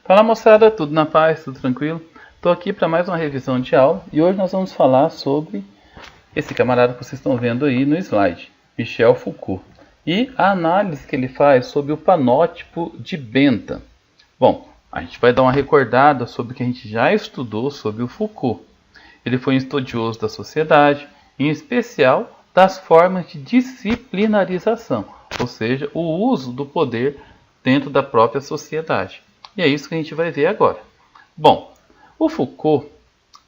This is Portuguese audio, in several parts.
Fala moçada, tudo na paz, tudo tranquilo? Estou aqui para mais uma revisão de aula e hoje nós vamos falar sobre esse camarada que vocês estão vendo aí no slide, Michel Foucault, e a análise que ele faz sobre o panótipo de Bentham. Bom, a gente vai dar uma recordada sobre o que a gente já estudou sobre o Foucault. Ele foi um estudioso da sociedade, em especial das formas de disciplinarização, ou seja, o uso do poder dentro da própria sociedade. E é isso que a gente vai ver agora. Bom, o Foucault,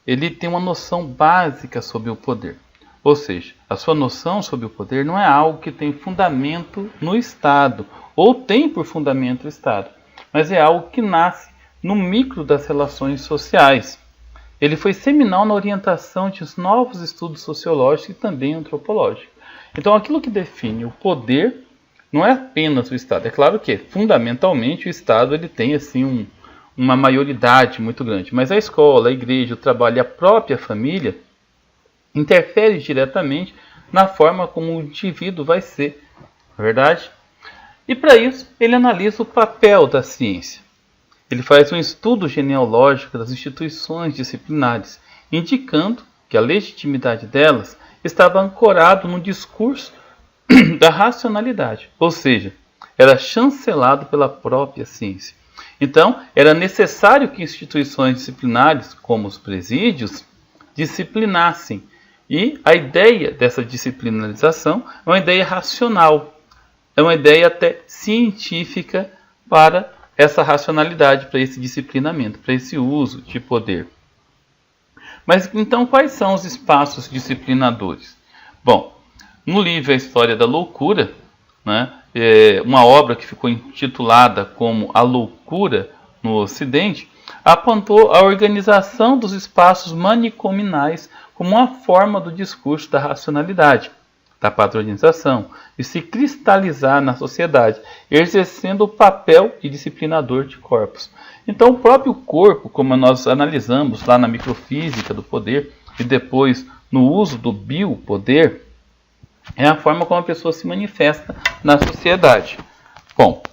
ele tem uma noção básica sobre o poder. Ou seja, a sua noção sobre o poder não é algo que tem fundamento no Estado, ou tem por fundamento o Estado, mas é algo que nasce no micro das relações sociais. Ele foi seminal na orientação de novos estudos sociológicos e também antropológicos. Então, aquilo que define o poder não é apenas o Estado. É claro que, fundamentalmente, o Estado ele tem assim, uma maioridade muito grande. Mas a escola, a igreja, o trabalho e a própria família interferem diretamente na forma como o indivíduo vai ser. Não é verdade? E para isso, ele analisa o papel da ciência. Ele faz um estudo genealógico das instituições disciplinares, indicando que a legitimidade delas estava ancorado no discurso da racionalidade, ou seja, era chancelado pela própria ciência. Então, era necessário que instituições disciplinares, como os presídios, disciplinassem. E a ideia dessa disciplinarização é uma ideia racional, é uma ideia até científica para essa racionalidade, para esse disciplinamento, para esse uso de poder. Mas então, quais são os espaços disciplinadores? Bom, no livro A História da Loucura, uma obra que ficou intitulada como A Loucura no Ocidente, apontou a organização dos espaços manicominais como uma forma do discurso da racionalidade, da padronização, de se cristalizar na sociedade, exercendo o papel de disciplinador de corpos. Então, o próprio corpo, como nós analisamos lá na microfísica do poder e depois no uso do biopoder, é a forma como a pessoa se manifesta na sociedade. Bom,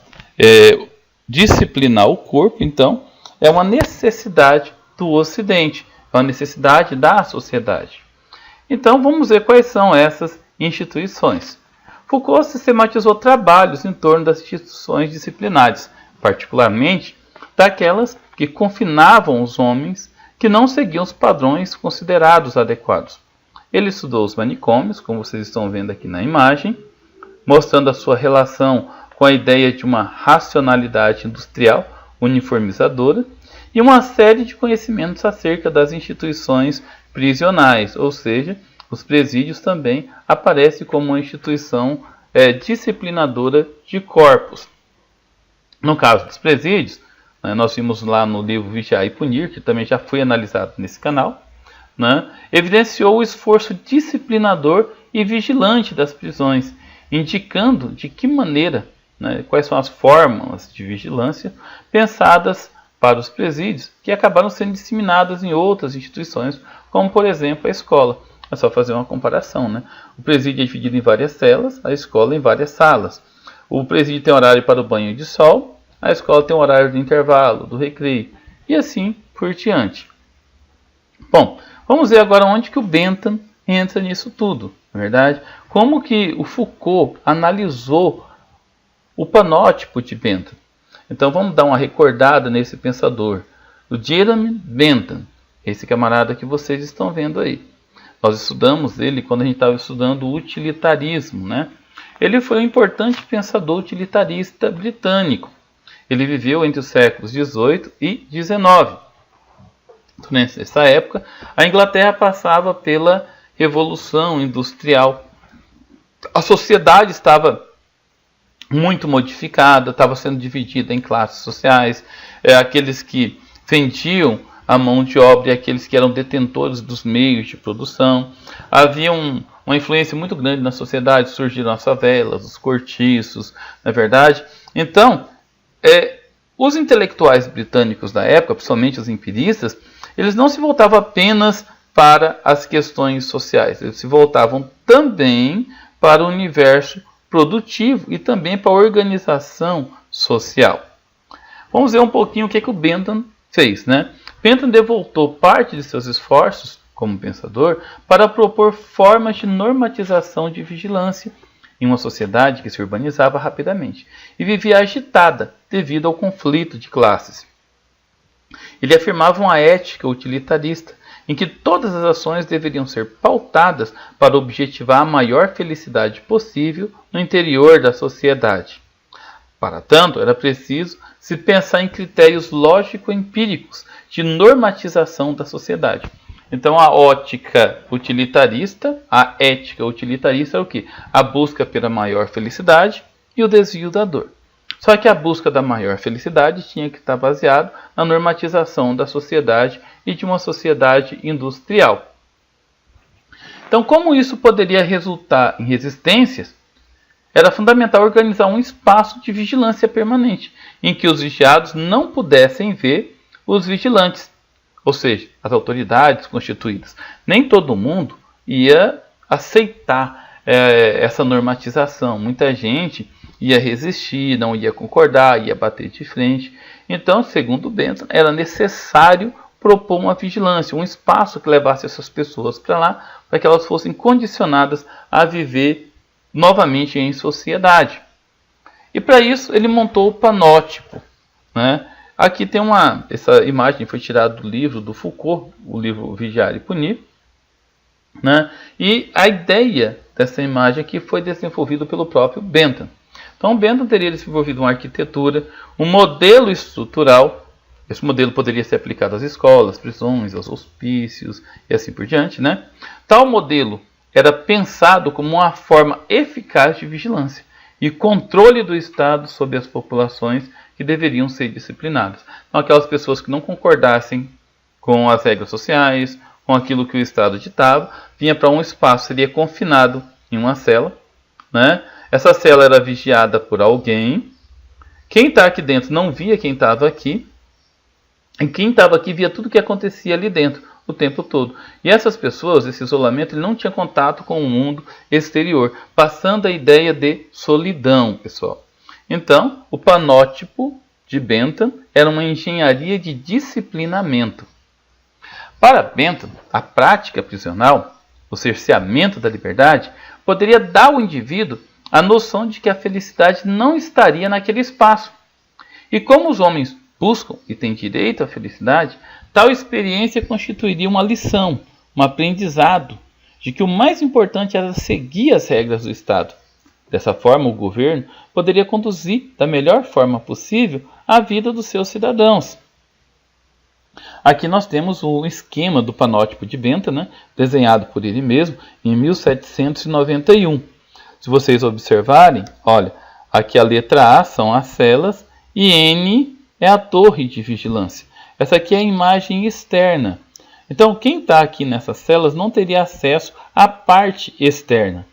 disciplinar o corpo, então, é uma necessidade do Ocidente, é uma necessidade da sociedade. Então, vamos ver quais são essas instituições. Foucault sistematizou trabalhos em torno das instituições disciplinares, particularmente daquelas que confinavam os homens que não seguiam os padrões considerados adequados. Ele estudou os manicômios, como vocês estão vendo aqui na imagem, mostrando a sua relação com a ideia de uma racionalidade industrial uniformizadora e uma série de conhecimentos acerca das instituições prisionais, ou seja, os presídios também aparecem como uma instituição disciplinadora de corpos. No caso dos presídios, nós vimos lá no livro Vigiar e Punir, que também já foi analisado nesse canal, evidenciou o esforço disciplinador e vigilante das prisões, indicando de que maneira, quais são as fórmulas de vigilância pensadas para os presídios, que acabaram sendo disseminadas em outras instituições, como por exemplo a escola. É só fazer uma comparação. O presídio é dividido em várias celas, a escola em várias salas. O presídio tem horário para o banho de sol, a escola tem horário do intervalo, do recreio, e assim por diante. Bom, vamos ver agora onde que o Bentham entra nisso tudo, na verdade. Como que o Foucault analisou o panótipo de Bentham. Então vamos dar uma recordada nesse pensador, o Jeremy Bentham, esse camarada que vocês estão vendo aí. Nós estudamos ele quando a gente estava estudando o utilitarismo, Ele foi um importante pensador utilitarista britânico. Ele viveu entre os séculos XVIII e XIX. Nessa época, a Inglaterra passava pela Revolução Industrial. A sociedade estava muito modificada, estava sendo dividida em classes sociais, aqueles que vendiam a mão de obra e aqueles que eram detentores dos meios de produção. Havia uma influência muito grande na sociedade, surgiram as favelas, os cortiços, não é verdade? Então, os intelectuais britânicos da época, principalmente os empiristas, eles não se voltavam apenas para as questões sociais, eles se voltavam também para o universo produtivo e também para a organização social. Vamos ver um pouquinho o que o Bentham fez, né? Bentham devotou parte de seus esforços como pensador para propor formas de normatização de vigilância em uma sociedade que se urbanizava rapidamente e vivia agitada devido ao conflito de classes. Ele afirmava uma ética utilitarista, em que todas as ações deveriam ser pautadas para objetivar a maior felicidade possível no interior da sociedade. Para tanto, era preciso se pensar em critérios lógico-empíricos de normatização da sociedade. Então, a ótica utilitarista, a ética utilitarista é o quê? A busca pela maior felicidade e o desvio da dor. Só que a busca da maior felicidade tinha que estar baseada na normatização da sociedade e de uma sociedade industrial. Então, como isso poderia resultar em resistências, era fundamental organizar um espaço de vigilância permanente, em que os vigiados não pudessem ver os vigilantes, ou seja, as autoridades constituídas. Nem todo mundo ia aceitar essa normatização. Muita gente ia resistir, não ia concordar, ia bater de frente. Então, segundo Bentham, era necessário propor uma vigilância, um espaço que levasse essas pessoas para lá, para que elas fossem condicionadas a viver novamente em sociedade. E para isso ele montou o panótipo, né? Aqui tem essa imagem foi tirada do livro do Foucault, o livro Vigiar e Punir, né? E a ideia dessa imagem aqui foi desenvolvida pelo próprio Bentham. Então Bentham teria desenvolvido uma arquitetura, um modelo estrutural. Esse modelo poderia ser aplicado às escolas, prisões, aos hospícios e assim por diante, né? Tal modelo era pensado como uma forma eficaz de vigilância e controle do Estado sobre as populações que deveriam ser disciplinadas. Então, aquelas pessoas que não concordassem com as regras sociais, com aquilo que o Estado ditava, vinha para um espaço, seria confinado em uma cela, né? Essa cela era vigiada por alguém. Quem está aqui dentro não via quem estava aqui, e quem estava aqui via tudo o que acontecia ali dentro o tempo todo. E essas pessoas, esse isolamento, ele não tinha contato com o mundo exterior, passando a ideia de solidão, pessoal. Então, o panótipo de Bentham era uma engenharia de disciplinamento. Para Bentham, a prática prisional, o cerceamento da liberdade, poderia dar ao indivíduo a noção de que a felicidade não estaria naquele espaço. E como os homens buscam e têm direito à felicidade, tal experiência constituiria uma lição, um aprendizado, de que o mais importante era seguir as regras do Estado. Dessa forma, o governo poderia conduzir da melhor forma possível a vida dos seus cidadãos. Aqui nós temos o esquema do panótipo de Bentham, né, desenhado por ele mesmo em 1791. Se vocês observarem, olha, aqui a letra A são as celas e N é a torre de vigilância. Essa aqui é a imagem externa. Então, quem está aqui nessas celas não teria acesso à parte externa.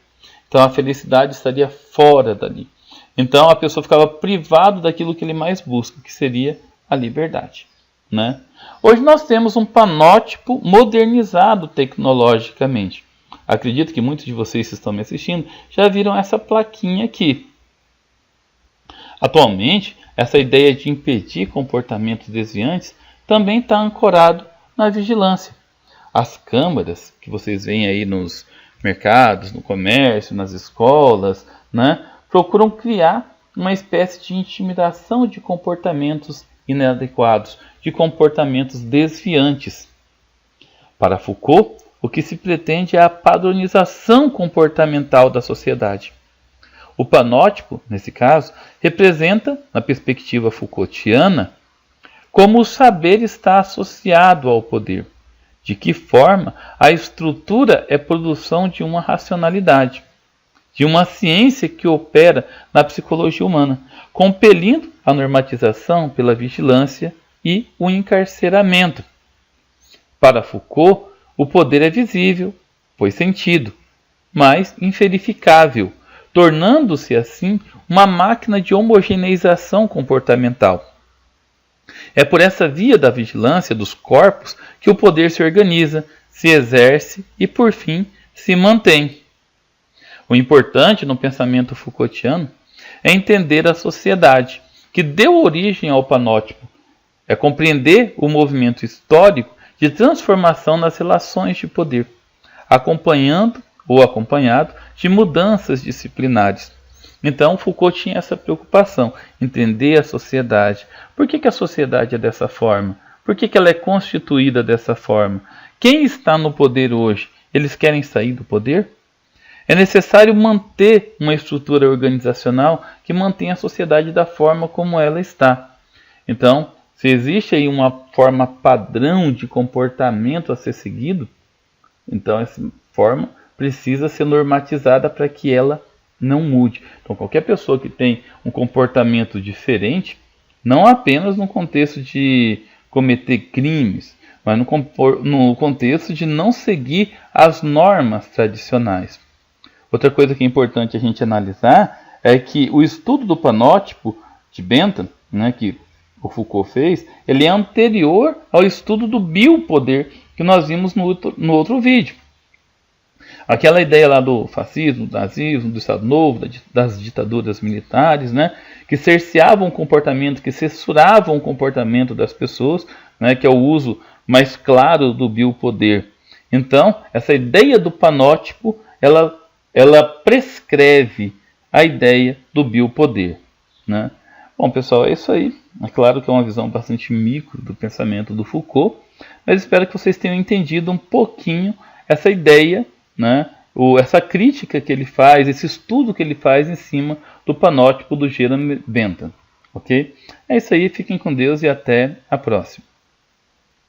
Então, a felicidade estaria fora dali. Então, a pessoa ficava privada daquilo que ele mais busca, que seria a liberdade, né? Hoje nós temos um panótipo modernizado tecnologicamente. Acredito que muitos de vocês que estão me assistindo já viram essa plaquinha aqui. Atualmente, essa ideia de impedir comportamentos desviantes também está ancorado na vigilância. As câmaras que vocês veem aí nos mercados, no comércio, nas escolas, né, procuram criar uma espécie de intimidação de comportamentos inadequados, de comportamentos desviantes. Para Foucault, o que se pretende é a padronização comportamental da sociedade. O panótipo, nesse caso, representa, na perspectiva Foucaultiana, como o saber está associado ao poder, de que forma a estrutura é produção de uma racionalidade, de uma ciência que opera na psicologia humana, compelindo a normatização pela vigilância e o encarceramento. Para Foucault, o poder é visível, pois sentido, mas inverificável, tornando-se assim uma máquina de homogeneização comportamental. É por essa via da vigilância dos corpos que o poder se organiza, se exerce e, por fim, se mantém. O importante no pensamento Foucaultiano é entender a sociedade que deu origem ao panótipo. É compreender o movimento histórico de transformação nas relações de poder, acompanhando ou acompanhado de mudanças disciplinares. Então, Foucault tinha essa preocupação, entender a sociedade. Por que a sociedade é dessa forma? Por que ela é constituída dessa forma? Quem está no poder hoje? Eles querem sair do poder? É necessário manter uma estrutura organizacional que mantenha a sociedade da forma como ela está. Então, se existe aí uma forma padrão de comportamento a ser seguido, então essa forma precisa ser normatizada para que ela não mude. Então, qualquer pessoa que tem um comportamento diferente, não apenas no contexto de cometer crimes, mas no contexto de não seguir as normas tradicionais. Outra coisa que é importante a gente analisar é que o estudo do panótipo de Bentham, né, que o Foucault fez, ele é anterior ao estudo do biopoder que nós vimos no outro vídeo. Aquela ideia lá do fascismo, do nazismo, do Estado Novo, das ditaduras militares, né, que cerceavam o comportamento, que censuravam o comportamento das pessoas, né, que é o uso mais claro do biopoder. Então, essa ideia do panótipo, ela prescreve a ideia do biopoder, né? Bom, pessoal, é isso aí. É claro que é uma visão bastante micro do pensamento do Foucault, mas espero que vocês tenham entendido um pouquinho essa ideia, né? Essa crítica que ele faz, esse estudo que ele faz em cima do panótipo do Jeremy Bentham. Ok? É isso aí, fiquem com Deus e até a próxima.